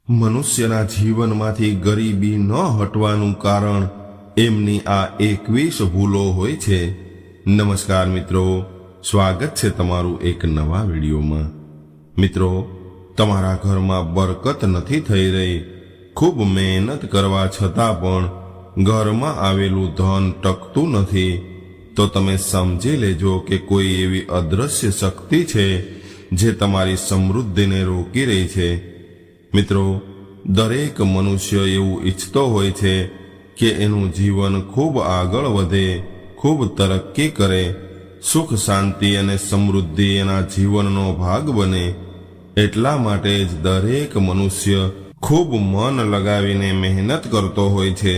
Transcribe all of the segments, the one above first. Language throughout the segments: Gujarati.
મનુષ્યના જીવનમાંથી ગરીબી ન હટવાનું કારણ એમની આ 21 ભૂલો હોય છે। નમસ્કાર મિત્રો, સ્વાગત છે તમારું એક નવા વિડીયોમાં। મિત્રો, તમારા ઘરમાં બરકત નથી થઈ રહી, ખૂબ મહેનત કરવા છતાં પણ ઘરમાં આવેલું ધન ટકતું નથી, તો તમે સમજી લેજો કે કોઈ એવી અદૃશ્ય શક્તિ છે જે તમારી સમૃદ્ધિને રોકી રહી છે। મિત્રો, દરેક મનુષ્ય એવું ઈચ્છતો હોય છે કે એનું જીવન ખૂબ આગળ વધે, ખૂબ તરક્કી કરે, સુખ શાંતિ અને સમૃદ્ધિ એના જીવનનો ભાગ બને। એટલા માટે જ દરેક મનુષ્ય ખૂબ મન લગાવીને મહેનત કરતો હોય છે,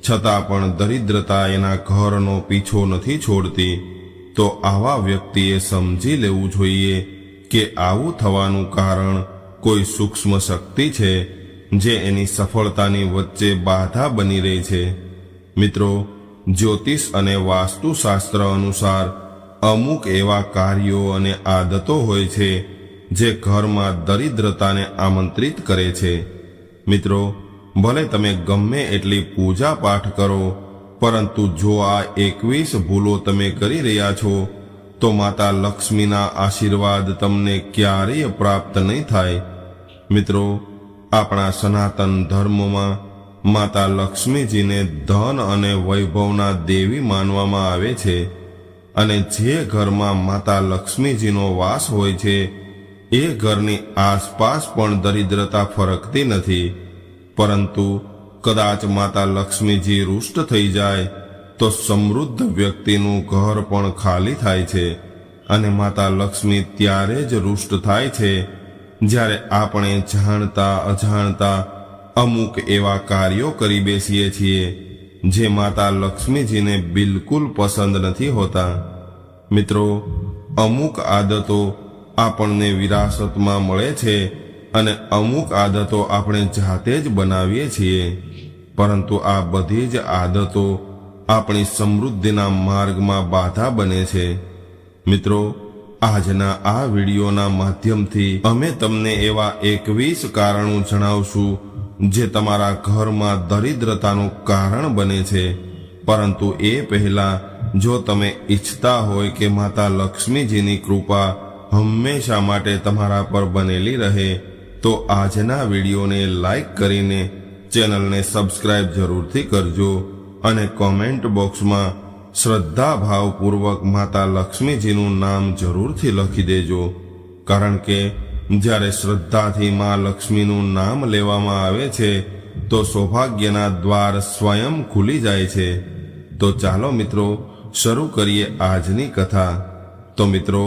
છતાં પણ દરિદ્રતા એના ઘરનો પીછો નથી છોડતી। તો આવા વ્યક્તિએ સમજી લેવું જોઈએ કે આવું થવાનું કારણ કોઈ સૂક્ષ્મ શક્તિ છે જે એની સફળતાની વચ્ચે બાધા બની રહી છે। મિત્રો, જ્યોતિષ અને વાસ્તુશાસ્ત્ર અનુસાર અમુક એવા કાર્યો અને આદતો હોય છે જે ઘરમાં દરિદ્રતાને આમંત્રિત કરે છે। મિત્રો, ભલે તમે ગમે એટલી પૂજા પાઠ કરો, પરંતુ જો આ 21 ભૂલો તમે કરી રહ્યા છો તો માતા લક્ષ્મીના આશીર્વાદ તમને ક્યારેય પ્રાપ્ત નહીં થાય। મિત્રો, આપણા સનાતન ધર્મમાં માતા લક્ષ્મીજીને ધન અને વૈભવના દેવી માનવામાં આવે છે, અને જે ઘરમાં માતા લક્ષ્મીજીનો વાસ હોય છે એ ઘરની આસપાસ પણ દરિદ્રતા ફરકતી નથી। પરંતુ કદાચ માતા લક્ષ્મીજી રૂષ્ટ થઈ જાય તો સમૃદ્ધ વ્યક્તિનું ઘર પણ ખાલી થાય છે, અને માતા લક્ષ્મી ત્યારે જ રૂષ્ટ થાય છે જ્યારે આપણે જાણતા અજાણતા અમુક એવા કાર્યો કરી બેસીએ છીએ જે માતા લક્ષ્મીજીને બિલકુલ પસંદ નથી હોતા। મિત્રો, અમુક આદતો આપણને વિરાસતમાં મળે છે અને અમુક આદતો આપણે જાતે જ બનાવીએ છીએ, પરંતુ આ બધી જ આદતો આપણી સમૃદ્ધિના માર્ગમાં બાધા બને છે। મિત્રો, આજના આ વિડીયોના માધ્યમથી અમે તમને એવા 21 કારણો જણાવશું જે તમારા ઘરમાં દરિદ્રતાનું કારણ બને છે। પરંતુ એ પહેલા જો તમે ઈચ્છતા હોય કે માતા લક્ષ્મીજીની કૃપા હંમેશા માટે તમારા પર બનેલી રહે, તો આજના વિડીયોને લાઈક કરીને ચેનલને સબસ્ક્રાઇબ જરૂરથી કરજો, અને કોમેન્ટ બોક્સમાં શ્રદ્ધાભાવપૂર્વક માતા લક્ષ્મીજીનું નામ જરૂરથી લખી દેજો, કારણ કે જ્યારે શ્રદ્ધાથી માં લક્ષ્મીનું નામ લેવામાં આવે છે તો સૌભાગ્યના દ્વાર સ્વયં ખુલી જાય છે। તો ચાલો મિત્રો, શરૂ કરીએ આજની કથા। તો મિત્રો,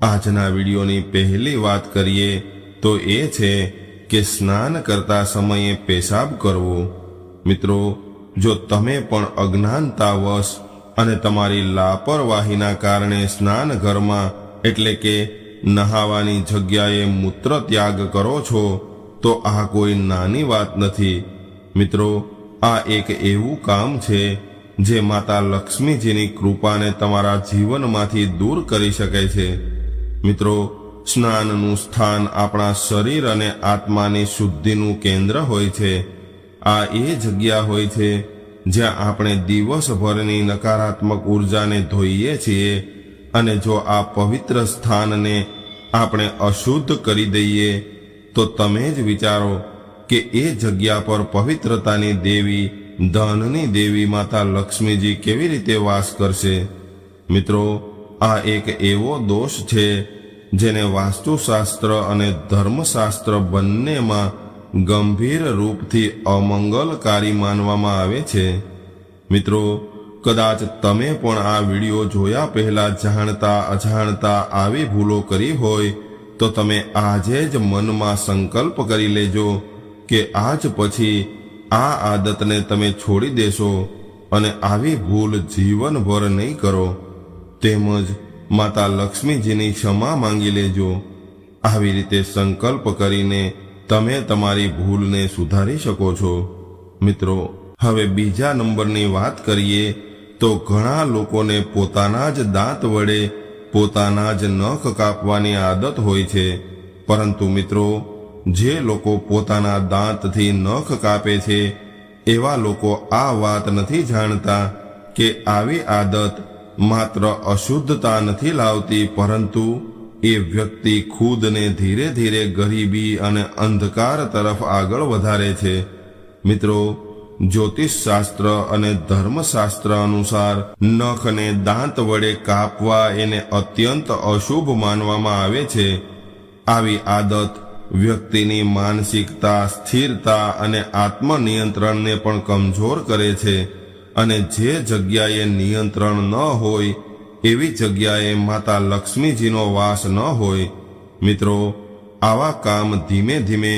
આજના વિડીયોની પહેલી વાત કરીએ તો એ છે કે સ્નાન કરતા સમયે પેશાબ કરવો। મિત્રો, જો તમે પણ અજ્ઞાનતાવશ અને તમારી લાપરવાહીના કારણે સ્નાન ઘરમાં એટલે કે નહાવાની જગ્યાએ મૂત્ર ત્યાગ કરો છો તો આ કોઈ નાની વાત નથી। મિત્રો, આ એક એવું કામ છે જે માતા લક્ષ્મીજીની કૃપાને તમારા જીવનમાંથી દૂર કરી શકે છે। મિત્રો, સ્નાનનું સ્થાન આપણા શરીર અને આત્માની શુદ્ધિનું કેન્દ્ર હોય છે। આ એ જગ્યા હોય છે જ્યાં આપણે દિવસભરની નકારાત્મક ઉર્જાને ધોઈએ છીએ, અને જો આ પવિત્ર સ્થાનને આપણે અશુદ્ધ કરી દઈએ તો તમે જ વિચારો કે એ જગ્યા પર પવિત્રતાની દેવી, ધનની દેવી માતા લક્ષ્મીજી કેવી રીતે વાસ કરશે। મિત્રો, આ એક એવો દોષ છે જેને વાસ્તુશાસ્ત્ર અને ધર્મશાસ્ત્ર બંનેમાં ગંભીર રૂપથી અમંગલકારી માનવામાં આવે છે। મિત્રો, કદાચ તમે પણ આ વિડીયો જોયા પહેલા જાણતા અજાણતા આવી ભૂલો કરી હોય તો તમે આજે જ મનમાં સંકલ્પ કરી લેજો કે આજ પછી આ આદતને તમે છોડી દેશો અને આવી ભૂલ જીવનભર નહીં કરો, તેમજ માતા લક્ષ્મીજીની ક્ષમા માંગી લેજો। આવી રીતે સંકલ્પ કરીને તમે તમારી ભૂલને સુધારી શકો છો। મિત્રો, હવે બીજા નંબરની વાત કરીએ તો ઘણા લોકોને પોતાના જ દાંત વડે પોતાના જ નખ કાપવાની આદત હોય છે, પરંતુ મિત્રો, જે લોકો પોતાના દાંતથી નખ કાપે છે એવા લોકો આ વાત નથી જાણતા કે આવી આદત માત્ર અશુદ્ધતા નથી લાવતી, પરંતુ એ વ્યક્તિ ખુદને ધીરે ધીરે ગરીબી અને અંધકાર તરફ આગળ વધારે છે. મિત્રો, જ્યોતિષશાસ્ત્ર અને ધર્મશાસ્ત્ર અનુસાર નખને દાંત વડે કાપવા એને અત્યંત અશુભ માનવામાં આવે છે. આવી આદત વ્યક્તિની માનસિકતા, સ્થિરતા અને આત્મનિયંત્રણને પણ કમજોર કરે છે, અને જે જગ્યાએ નિયંત્રણ ન હોય એવી જગ્યાએ માતા લક્ષ્મીજીનો વાસ ન હોય. મિત્રો, આવા કામ ધીમે ધીમે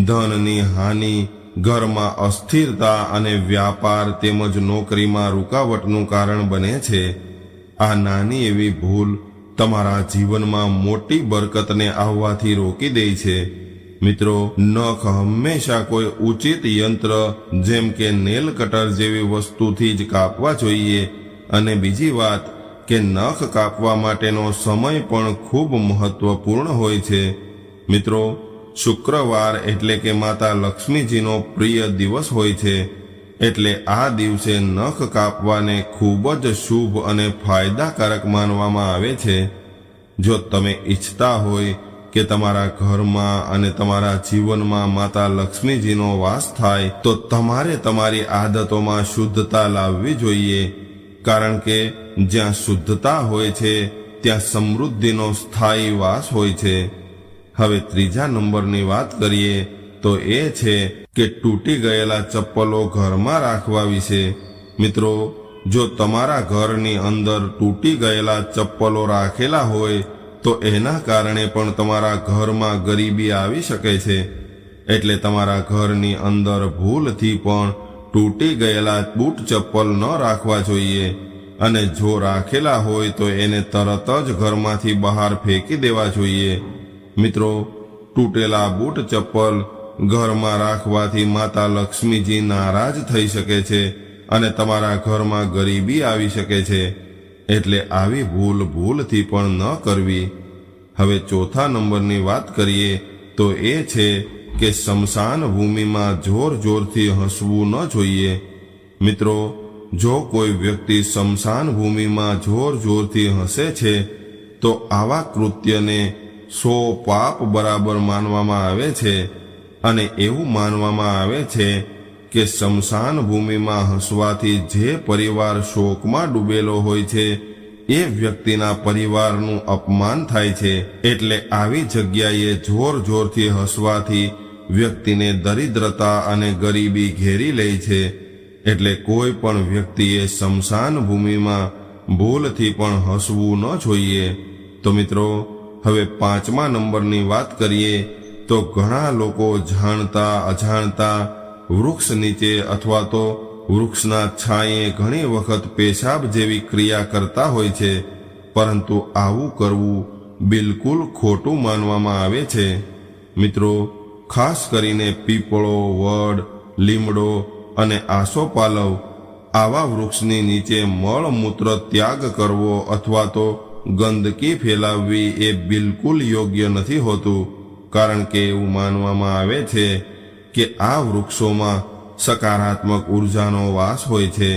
ધનની હાનિ, ઘરમાં અસ્થિરતા અને વ્યાપાર તેમજ નોકરીમાં રૂકાવટનું કારણ બને છે. આ નાની એવી ભૂલ તમારા જીવનમાં મોટી બરકતને આવવાથી રોકી દે છે. મિત્રો, નખ હંમેશા કોઈ ઉચિત યંત્ર જેમ કે નેલ કટર જેવી વસ્તુથી જ કાપવા જોઈએ. અને બીજી વાત કે નખ કાપવા માટેનો સમય પણ ખૂબ મહત્વપૂર્ણ હોય છે. મિત્રો, શુક્રવાર એટલે કે માતા લક્ષ્મીજીનો પ્રિય દિવસ હોય છે, એટલે આ દિવસે નખ કાપવાને ખૂબ જ શુભ અને ફાયદાકારક માનવામાં આવે છે. જો તમે ઈચ્છતા હોય કે તમારા ઘરમાં અને તમારા જીવનમાં માતા લક્ષ્મીજીનો વાસ થાય, તો તમારે તમારી આદતોમાં શુદ્ધતા લાવવી જોઈએ. કારણ કે જ્યાં શુદ્ધતા હોય છે ત્યાં સમૃદ્ધિનો સ્થાયી વાસ હોય છે. હવે ત્રીજા નંબરની વાત કરીએ તો એ છે કે તૂટી ગયેલા ચપ્પલો ઘરમાં રાખવા વિશે. મિત્રો, જો તમારા ઘરની અંદર તૂટી ગયેલા ચપ્પલો રાખેલા હોય તો એના કારણે પણ તમારા ઘરમાં ગરીબી આવી શકે છે. એટલે તમારા ઘરની અંદર ભૂલથી પણ તૂટી ગયેલા બૂટ ચપ્પલ ન રાખવા જોઈએ, અને જો રાખેલા હોય તો એને તરત જ ઘરમાંથી બહાર ફેંકી દેવા જોઈએ. મિત્રો, તૂટેલા બૂટ ચપ્પલ ઘરમાં રાખવાથી માતા લક્ષ્મીજી નારાજ થઈ શકે છે અને તમારા ઘરમાં ગરીબી આવી શકે છે. એટલે આવી ભૂલથી પણ ન કરવી. હવે ચોથા નંબરની વાત કરીએ તો એ છે કે સ્મશાન ભૂમિમાં જોરથી હસવું ન જોઈએ. મિત્રો, જો કોઈ વ્યક્તિ સ્મશાન ભૂમિમાં જોરથી હસે છે તો આવા કૃત્યને 100 પાપ બરાબર માનવામાં આવે છે. અને એવું માનવામાં આવે છે કે સ્મશાન ભૂમિમાં હસવાથી જે પરિવાર શોકમાં ડૂબેલો હોય છે એ વ્યક્તિના પરિવારનું અપમાન થાય છે. એટલે આવી જગ્યાએ જોરથી હસવાથી વ્યક્તિને દરિદ્રતા અને ગરીબી ઘેરી લે છે. એટલે કોઈ પણ વ્યક્તિએ સ્મશાન ભૂમિમાં ભૂલથી પણ હસવું ન જોઈએ. તો મિત્રો, હવે પાંચમા નંબરની વાત કરીએ તો ઘણા લોકો જાણતા અજાણતા વૃક્ષ નીચે અથવા તો વૃક્ષના છાંયે ઘણી વખત પેશાબ જેવી ક્રિયા કરતા હોય છે, પરંતુ આવું કરવું બિલકુલ ખોટું માનવામાં આવે છે. મિત્રો, ખાસ કરીને પીપળો, વડ, લીમડો અને આસોપાલવ આવા વૃક્ષની નીચે મળમૂત્ર ત્યાગ કરવો અથવા તો ગંદકી ફેલાવવી એ બિલકુલ યોગ્ય નથી હોતું. કારણ કે એવું માનવામાં આવે છે કે આ વૃક્ષોમાં સકારાત્મક ઉર્જાનો વાસ હોય છે,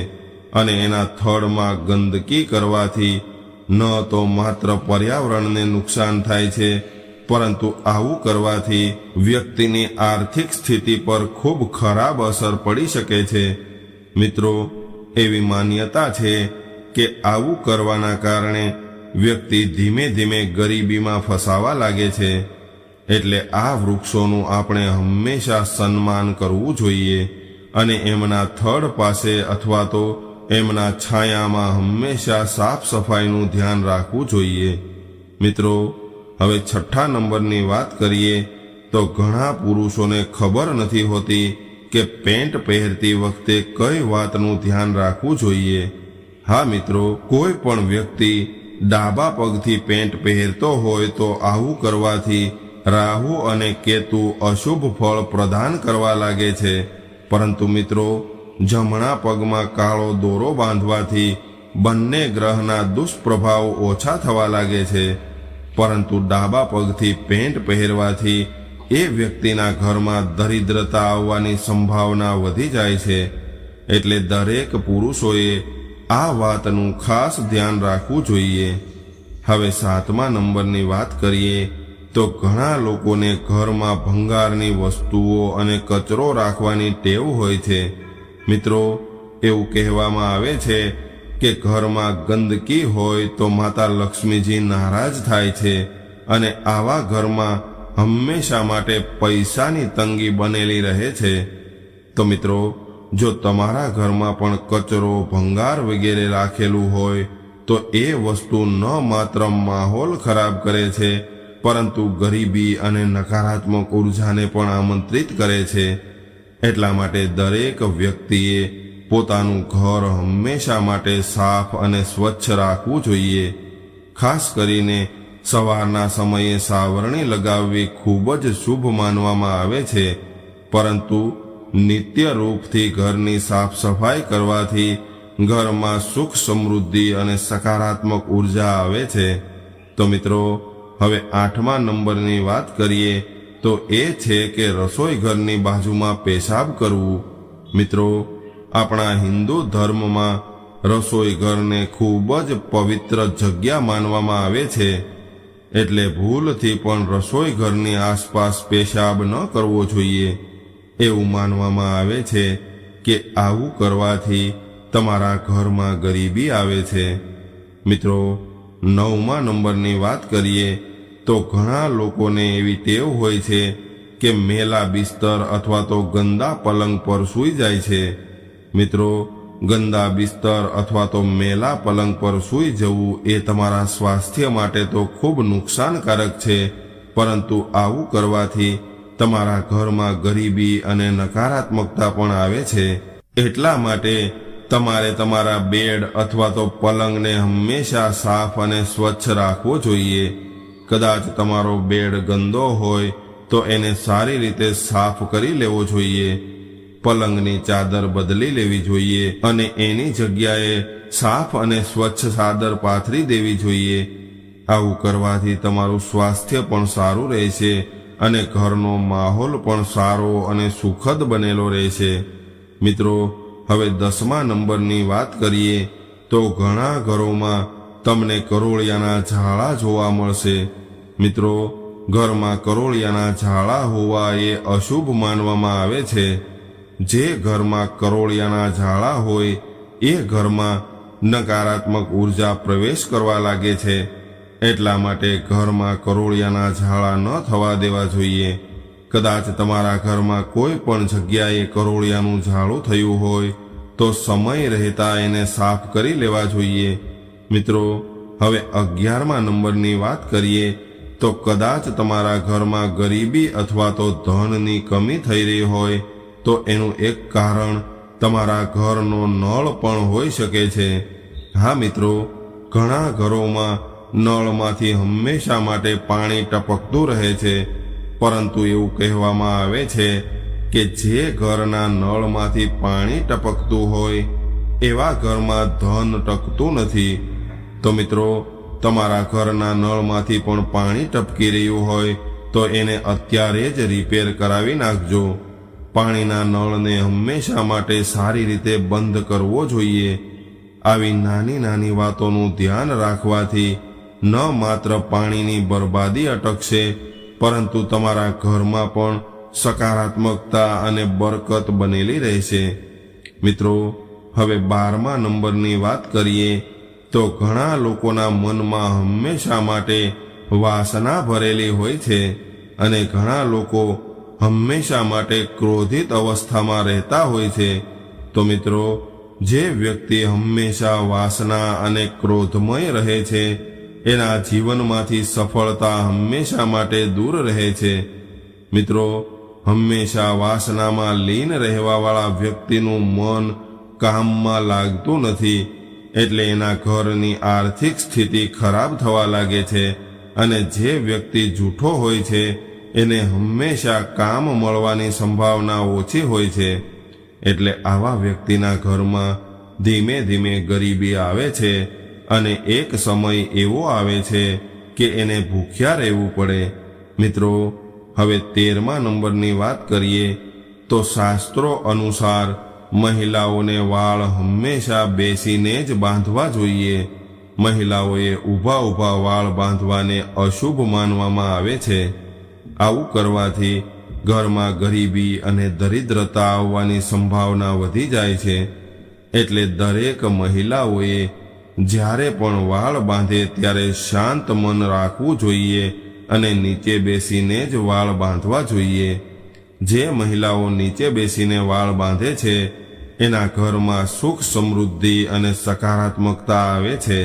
અને એના થડમાં ગંદકી કરવાથી ન તો માત્ર પર્યાવરણને નુકસાન થાય છે, પરંતુ આવું કરવાથી વ્યક્તિની આર્થિક સ્થિતિ પર ખૂબ ખરાબ અસર પડી શકે છે. મિત્રો, એવી માન્યતા છે કે આવું કરવાના કારણે વ્યક્તિ ધીમે ધીમે ગરીબીમાં ફસાવા લાગે છે. એટલે આ વૃક્ષોનું આપણે હંમેશા સન્માન કરવું જોઈએ અને એમના થડ પાસે અથવા તો એમના છાયામાં હંમેશા સાફ સફાઈનું ધ્યાન રાખવું જોઈએ. મિત્રો, હવે છઠ્ઠા નંબરની વાત કરીએ તો ઘણા પુરુષોને ખબર નથી હોતી કે પેન્ટ પહેરતી વખતે કઈ વાતનું ધ્યાન રાખવું જોઈએ. હા મિત્રો, કોઈ પણ વ્યક્તિ ડાબા પગથી પેન્ટ પહેરતો હોય તો આવું કરવાથી રાહુ અને કેતુ અશુભ ફળ પ્રદાન કરવા લાગે છે. પરંતુ મિત્રો, જમણા પગમાં કાળો દોરો બાંધવાથી બંને ગ્રહના દુષ્પ્રભાવ ઓછા થવા લાગે છે. પરંતુ ડાબા પગથી પેન્ટ પહેરવાથી એ વ્યક્તિના ઘરમાં દરિદ્રતા આવવાની સંભાવના વધી જાય છે. એટલે દરેક પુરુષોએ આ વાતનું ખાસ ધ્યાન રાખવું જોઈએ. હવે 7મા નંબરની વાત કરીએ તો ઘણા લોકોને ઘરમાં ભંગારની વસ્તુઓ અને કચરો રાખવાની ટેવ હોય છે. મિત્રો, એવું કહેવામાં આવે છે કે ઘરમાં ગંદકી હોય તો માતા લક્ષ્મીજી નારાજ થાય છે અને આવા ઘરમાં હંમેશા માટે પૈસાની તંગી બનેલી રહે છે. તો મિત્રો, જો તમારા ઘરમાં પણ કચરો, ભંગાર વગેરે રાખેલું હોય તો એ વસ્તુ ન માત્ર માહોલ ખરાબ કરે છે, પરંતુ ગરીબી અને નકારાત્મક ઉર્જાને પણ આમંત્રિત કરે છે. એટલા માટે દરેક વ્યક્તિએ પોતાનું ઘર હંમેશા માટે સાફ અને સ્વચ્છ રાખવું જોઈએ. ખાસ કરીને સવારના સમયે સાવરણી લગાવવી ખૂબ જ શુભ માનવામાં આવે છે, પરંતુ નિત્ય રૂપથી ઘરની સાફ સફાઈ કરવાથી ઘરમાં સુખ, સમૃદ્ધિ અને સકારાત્મક ઉર્જા આવે છે. તો મિત્રો, હવે 8મા નંબરની વાત કરીએ તો એ છે કે રસોઈ ઘરની બાજુમાં પેશાબ કરવું. મિત્રો, આપણા હિન્દુ ધર્મમાં રસોઈ ઘરને ખૂબ જ પવિત્ર જગ્યા માનવામાં આવે છે. એટલે ભૂલથી પણ રસોઈ ઘરની આસપાસ પેશાબ ન કરવો જોઈએ. એવું માનવામાં આવે છે કે આવું કરવાથી તમારા ઘરમાં ગરીબી આવે છે. મિત્રો, 9મા નંબરની વાત કરીએ તો ઘણા લોકોને એવી ટેવ હોય છે કે મેલા બિસ્તર અથવા તો ગંદા પલંગ પર સૂઈ જાય છે. મિત્રો, ગંદા બિસ્તર અથવા તો મેલા પલંગ પર સૂઈ જવું એ તમારા સ્વાસ્થ્ય માટે તો ખૂબ નુકસાનકારક છે, પરંતુ આવું કરવાથી તમારા ઘરમાં ગરીબી અને નકારાત્મકતા પણ આવે છે. એટલા માટે તમારે તમારા બેડ અથવા તો પલંગને હંમેશા સાફ અને સ્વચ્છ રાખવો જોઈએ. કદાચ તમારો બેડ ગંદો હોય તો એને સારી રીતે સાફ કરી લેવો જોઈએ. પલંગની ચાદર બદલી લેવી જોઈએ અને એની જગ્યાએ સાફ અને સ્વચ્છ ચાદર પાથરી દેવી જોઈએ. આવું કરવાથી તમારું સ્વાસ્થ્ય પણ સારું રહેશે અને ઘરનો માહોલ પણ સારો અને સુખદ બનેલો રહેશે. મિત્રો, હવે 10મા નંબરની વાત કરીએ તો ઘણા ઘરોમાં તમને કરોળિયાના ઝાડા જોવા મળશે. મિત્રો, ઘરમાં કરોળિયાના ઝાડા હોવા એ અશુભ માનવામાં આવે છે. જે ઘરમાં કરોળિયાના ઝાડા હોય એ ઘરમાં નકારાત્મક ઉર્જા પ્રવેશ કરવા લાગે છે. એટલા માટે ઘરમાં કરોળિયાના ઝાડા ન થવા દેવા જોઈએ. કદાચ તમારા ઘરમાં કોઈ પણ જગ્યાએ કરોળિયાનું ઝાડું થયું હોય તો સમય રહેતા એને સાફ કરી લેવા જોઈએ. મિત્રો, હવે 11મા નંબરની વાત કરીએ તો કદાચ તમારા ઘરમાં ગરીબી અથવા તો ધનની કમી થઈ રહી હોય તો એનું એક કારણ તમારા ઘરનો નળ પણ હોઈ શકે છે. હા મિત્રો, ઘણા ઘરોમાં નળમાંથી હંમેશા માટે પાણી ટપકતું રહે છે, પરંતુ એવું કહેવામાં આવે છે કે જે ઘરના નળમાંથી પાણી ટપકતું હોય એવા ઘરમાં ધન ટકતું નથી. તો મિત્રો, તમારા ઘરના નળમાંથી પણ પાણી ટપકી રહ્યું હોય તો એને અત્યારે જ રિપેર કરાવી નાખજો. પાણીના નળને હંમેશા માટે સારી રીતે બંધ કરવો જોઈએ. આવી નાની નાની વાતોનું ધ્યાન રાખવાથી ન માત્ર પાણીની બરબાદી અટકશે, પરંતુ તમારા ઘરમાં પણ સકારાત્મકતા અને બરકત બનેલી રહેશે. મિત્રો, હવે 12મા નંબરની વાત કરીએ તો ઘણા લોકોના મનમાં હંમેશા માટે વાસના ભરેલી હોય છે અને ઘણા લોકો હંમેશા માટે ક્રોધિત અવસ્થામાં રહેતા હોય છે. તો મિત્રો, જે વ્યક્તિ હંમેશા વાસના અને ક્રોધમય રહે છે એના જીવનમાંથી સફળતા હંમેશા માટે દૂર રહે છે. મિત્રો, હંમેશા વાસનામાં લીન રહેવાવાળા વ્યક્તિનું મન કામમાં લાગતું નથી, એટલે એના ઘરની આર્થિક સ્થિતિ ખરાબ થવા લાગે છે અને જે વ્યક્તિ જૂઠો હોય છે એને હંમેશા કામ મળવાની સંભાવના ઓછી હોય છે. એટલે આવા વ્યક્તિના ઘરમાં ધીમે ધીમે ગરીબી આવે છે અને એક સમય એવો આવે છે કે એને ભૂખ્યા રહેવું પડે. મિત્રો, હવે 13મા નંબરની વાત કરીએ તો શાસ્ત્રો અનુસાર મહિલાઓને વાળ હંમેશા બેસીને જ બાંધવા જોઈએ. મહિલાઓએ ઊભા વાળ બાંધવાને અશુભ માનવામાં આવે છે. આવું કરવાથી ઘરમાં ગરીબી અને દરિદ્રતા આવવાની સંભાવના વધી જાય છે. એટલે દરેક મહિલાઓએ જ્યારે પણ વાળ બાંધે ત્યારે શાંત મન રાખવું જોઈએ અને નીચે બેસીને જ વાળ બાંધવા જોઈએ. જે મહિલાઓ નીચે બેસીને વાળ બાંધે છે એના ઘરમાં સુખ સમૃદ્ધિ અને સકારાત્મકતા આવે છે.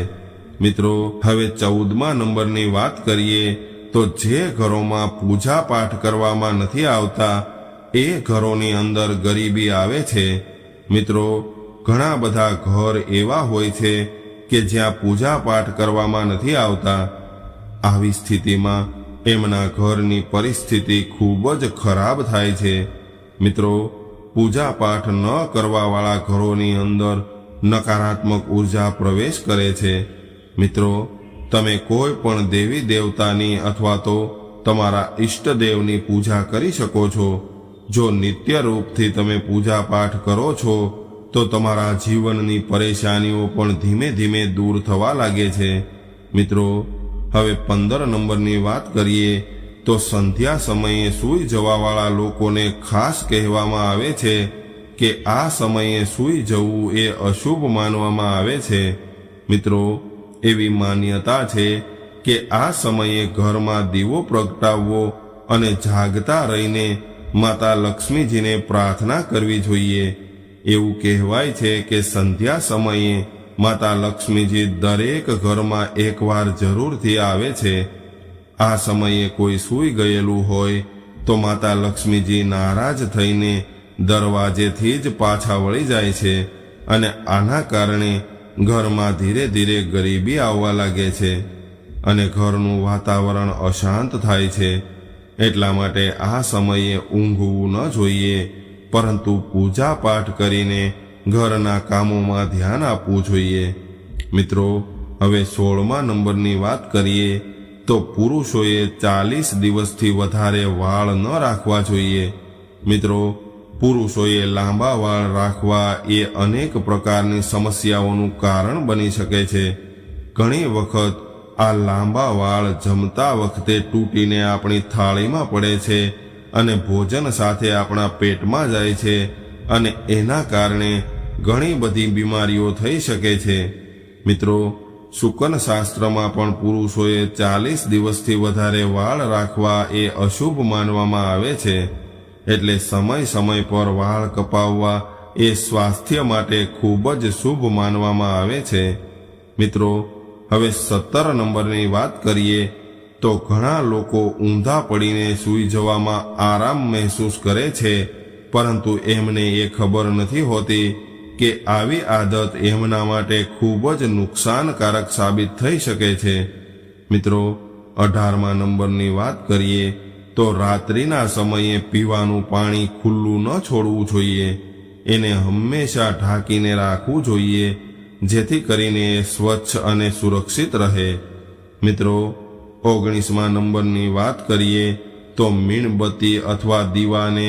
મિત્રો, હવે 14મા નંબરની વાત કરીએ તો જે ઘરોમાં પૂજા પાઠ કરવામાં નથી આવતા એ ઘરોની અંદર ગરીબી આવે છે. મિત્રો, ઘણા બધા ઘર એવા હોય છે કે જ્યાં પૂજા પાઠ કરવામાં નથી આવતા. આવી સ્થિતિમાં એમના ઘરની પરિસ્થિતિ ખૂબ જ ખરાબ થાય છે. મિત્રો, પૂજા પાઠ ન કરવાવાળા ઘરોની અંદર નકારાત્મક ઉર્જા પ્રવેશ કરે છે. મિત્રો, તમે કોઈ પણ દેવી દેવતાની અથવા તો તમારા ઈષ્ટદેવની પૂજા કરી શકો છો. જો નિત્ય રૂપથી તમે પૂજા પાઠ કરો છો તો તમારા જીવનની પરેશાનીઓ પણ ધીમે ધીમે દૂર થવા લાગે છે. મિત્રો, હવે 15 નંબરની વાત કરીએ તો સંધ્યા સમયે સૂઈ જવાવાળા લોકોને ખાસ કહેવામાં આવે છે કે આ સમયે સૂઈ જવું એ અશુભ માનવામાં આવે છે. મિત્રો, એવી માન્યતા છે કે આ સમયે ઘરમાં દીવો પ્રગટાવવો અને જાગતા રહીને માતા લક્ષ્મીજીને પ્રાર્થના કરવી જોઈએ. એવું કહેવાય છે કે સંધ્યા સમયે માતા લક્ષ્મીજી દરેક ઘરમાં એકવાર જરૂરથી આવે છે. આ સમયે કોઈ સૂઈ ગયેલું હોય તો માતા લક્ષ્મીજી નારાજ થઈને દરવાજેથી જ પાછા વળી જાય છે અને આના કારણે ઘરમાં ધીરે ધીરે ગરીબી આવવા લાગે છે અને ઘરનું વાતાવરણ અશાંત થાય છે. એટલા માટે આ સમયે ઊંઘવું ન જોઈએ, પરંતુ પૂજા પાઠ કરીને ઘરના કામોમાં ધ્યાન આપવું જોઈએ. મિત્રો, હવે 16મા નંબરની વાત કરીએ તો પુરુષોએ 40 દિવસથી વધારે વાળ ન રાખવા જોઈએ. મિત્રો, પુરુષોએ લાંબા વાળ રાખવા એ અનેક પ્રકારની સમસ્યાઓનું કારણ બની શકે છે. ઘણી વખત આ લાંબા વાળ જમતા વખતે તૂટીને આપણી થાળીમાં પડે છે અને ભોજન સાથે આપણા પેટમાં જાય છે અને એના કારણે ઘણી બધી બીમારીઓ થઈ શકે છે. મિત્રો, શુકન શાસ્ત્રમાં પણ પુરુષોએ 40 દિવસથી વધારે વાળ રાખવા એ અશુભ માનવામાં આવે છે. એટલે સમય પર વાળ કપાવવા એ સ્વાસ્થ્ય માટે ખૂબ જ શુભ માનવામાં આવે છે. મિત્રો, હવે 17 નંબરની વાત કરીએ તો ઘણા લોકો ઊંધા પડીને સૂઈ જવામાં આરામ મહેસૂસ કરે છે, પરંતુ એમને એ ખબર નથી હોતી કે આવી આદત એમના માટે ખૂબ જ નુકસાનકારક સાબિત થઈ શકે છે. મિત્રો, 18મા નંબરની વાત કરીએ તો રાત્રિના સમયે પીવાનું પાણી ખુલ્લું ન છોડવું જોઈએ. એને હંમેશા ઢાંકીને રાખવું જોઈએ, જેથી કરીને એ સ્વચ્છ અને સુરક્ષિત રહે. મિત્રો, 19મા નંબરની વાત કરીએ તો મીણબત્તી અથવા દીવાને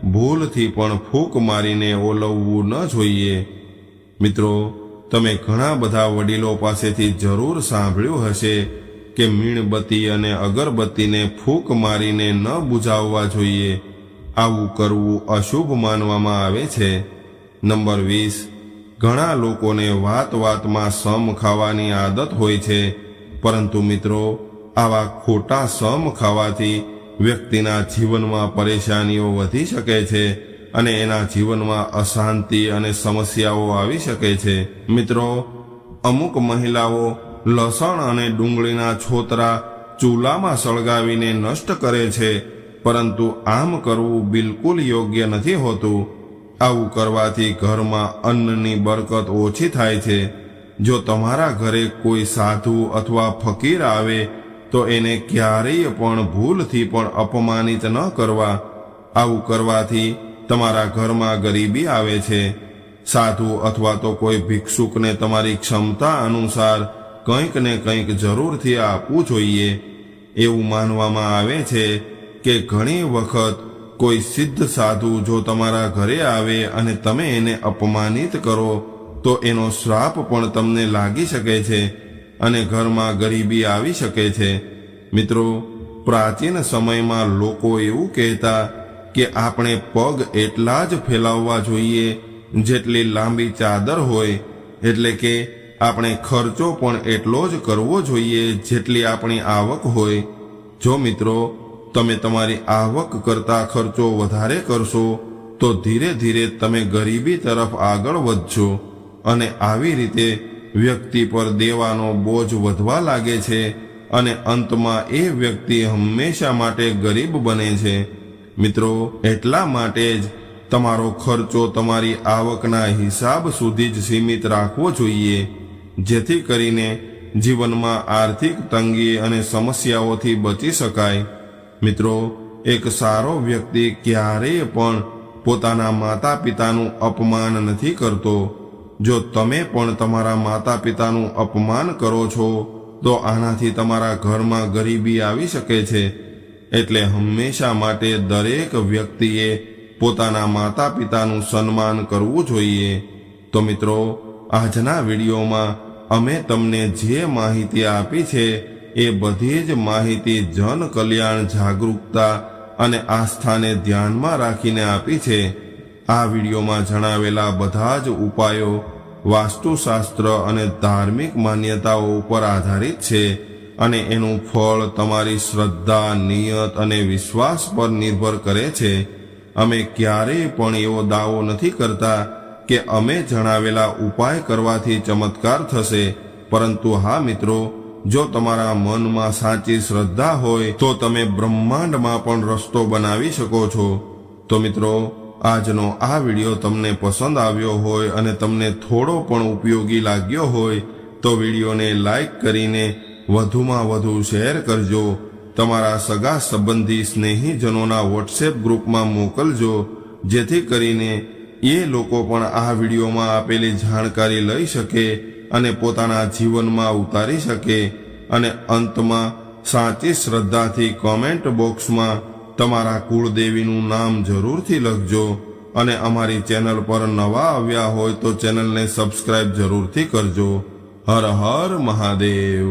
ભૂલથી પણ ફૂંક મારીને ઓલવવું ન જોઈએ. મિત્રો, તમે ઘણા બધા વડીલો પાસેથી જરૂર સાંભળ્યું હશે કે મીણબત્તી અને અગરબત્તીને ફૂંક મારીને ન બુઝાવવા જોઈએ. આવું કરવું અશુભ માનવામાં આવે છે. નંબર 20, ઘણા લોકોને વાતમાં સમ ખાવાની આદત હોય છે, પરંતુ મિત્રો, આવા ખોટા સમ ખાવાથી વ્યક્તિના જીવનમાં પરેશાનીઓ વધી શકે છે અને એના જીવનમાં અશાંતિ અને સમસ્યાઓ આવી શકે છે. મિત્રો, અમુક મહિલાઓ લસણ અને ડુંગળીના છોતરા ચૂલામાં સળગાવીને નષ્ટ કરે છે, પરંતુ આમ કરવું બિલકુલ યોગ્ય નથી હોતું. આવું કરવાથી ઘરમાં અન્નની બરકત ઓછી થાય છે. જો તમારા ઘરે કોઈ સાધુ અથવા ફકીર આવે તો એને ક્યારેય પણ ભૂલથી પણ અપમાનિત ન કરવા. આવું કરવાથી તમારા ઘરમાં ગરીબી આવે છે. સાધુ અથવા તો કોઈ ભિક્ષુકને તમારી ક્ષમતા અનુસાર કંઈક ને કંઈક જરૂરથી આપવું જોઈએ. એવું માનવામાં આવે છે કે ઘણી વખત કોઈ સિદ્ધ સાધુ જો તમારા ઘરે આવે અને તમે એને અપમાનિત કરો તો એનો શ્રાપ પણ તમને લાગી શકે છે અને ઘરમાં ગરીબી આવી શકે છે. મિત્રો, પ્રાચીન સમયમાં લોકો એવું કહેતા કે આપણે પગ એટલા જ ફેલાવવા જોઈએ જેટલી લાંબી ચાદર હોય, એટલે કે આપણે ખર્ચો પણ એટલો જ કરવો જોઈએ જેટલી આપણી આવક હોય. જો મિત્રો તમે તમારી આવક કરતા ખર્ચો વધારે કરશો તો ધીરે ધીરે તમે ગરીબી તરફ આગળ વધશો અને આવી રીતે વ્યક્તિ પર દેવાનો બોજ વધવા લાગે છે અને અંતમાં એ વ્યક્તિ હંમેશા માટે ગરીબ બને છે. મિત્રો, એટલા માટે જ તમારો ખર્ચો તમારી આવકના હિસાબ સુધી જ સીમિત રાખવો જોઈએ, જેથી કરીને જીવનમાં આર્થિક તંગી અને સમસ્યાઓથી બચી શકાય. મિત્રો, એક સારો વ્યક્તિ ક્યારેય પણ પોતાના માતા પિતાનું અપમાન નથી કરતો. જો તમે પણ તમારા માતા પિતાનું અપમાન કરો છો તો આનાથી તમારા ઘરમાં ગરીબી આવી શકે છે. એટલે હંમેશા માટે દરેક વ્યક્તિએ પોતાના માતા પિતાનું સન્માન કરવું જોઈએ. તો મિત્રો, આજના વિડીયોમાં અમે તમને જે માહિતી આપી છે એ બધી જ માહિતી જન કલ્યાણ જાગૃતતા અને આસ્થાને ધ્યાનમાં રાખીને આપી છે. આ વિડીયોમાં જણાવેલા બધા જ ઉપાયો વાસ્તુશાસ્ત્ર અને ધાર્મિક માન્યતાઓ ઉપર આધારિત છે અને એનું ફળ તમારી શ્રદ્ધા, નિયત અને વિશ્વાસ પર નિર્ભર કરે છે. અમે ક્યારેય પણ એવો દાવો નથી કરતા કે અમે જણાવેલા ઉપાય કરવાથી ચમત્કાર થશે, પરંતુ હા મિત્રો, જો તમારા મનમાં સાચી શ્રદ્ધા હોય તો તમે બ્રહ્માંડમાં પણ રસ્તો બનાવી શકો છો. તો મિત્રો, આજનો આ વિડીયો તમને પસંદ આવ્યો હોય અને તમને થોડો પણ ઉપયોગી લાગ્યો હોય તો વિડીયોને લાઈક કરીને વધુમાં વધુ શેર કરજો. તમારા સગા સંબંધી સ્નેહીજનોના વોટ્સએપ ગ્રુપમાં મોકલજો, જેથી કરીને એ લોકો પણ આ વિડીયોમાં આપેલી જાણકારી લઈ શકે અને પોતાના જીવનમાં ઉતારી શકે. અને અંતમાં સાચી શ્રદ્ધાથી કોમેન્ટ બોક્સમાં તમારા કુળદેવીનું નામ જરૂરથી લખજો અને અમારી ચેનલ પર નવા આવ્યા હોય તો ચેનલને સબસ્ક્રાઇબ જરૂરથી કરજો. હર હર મહાદેવ.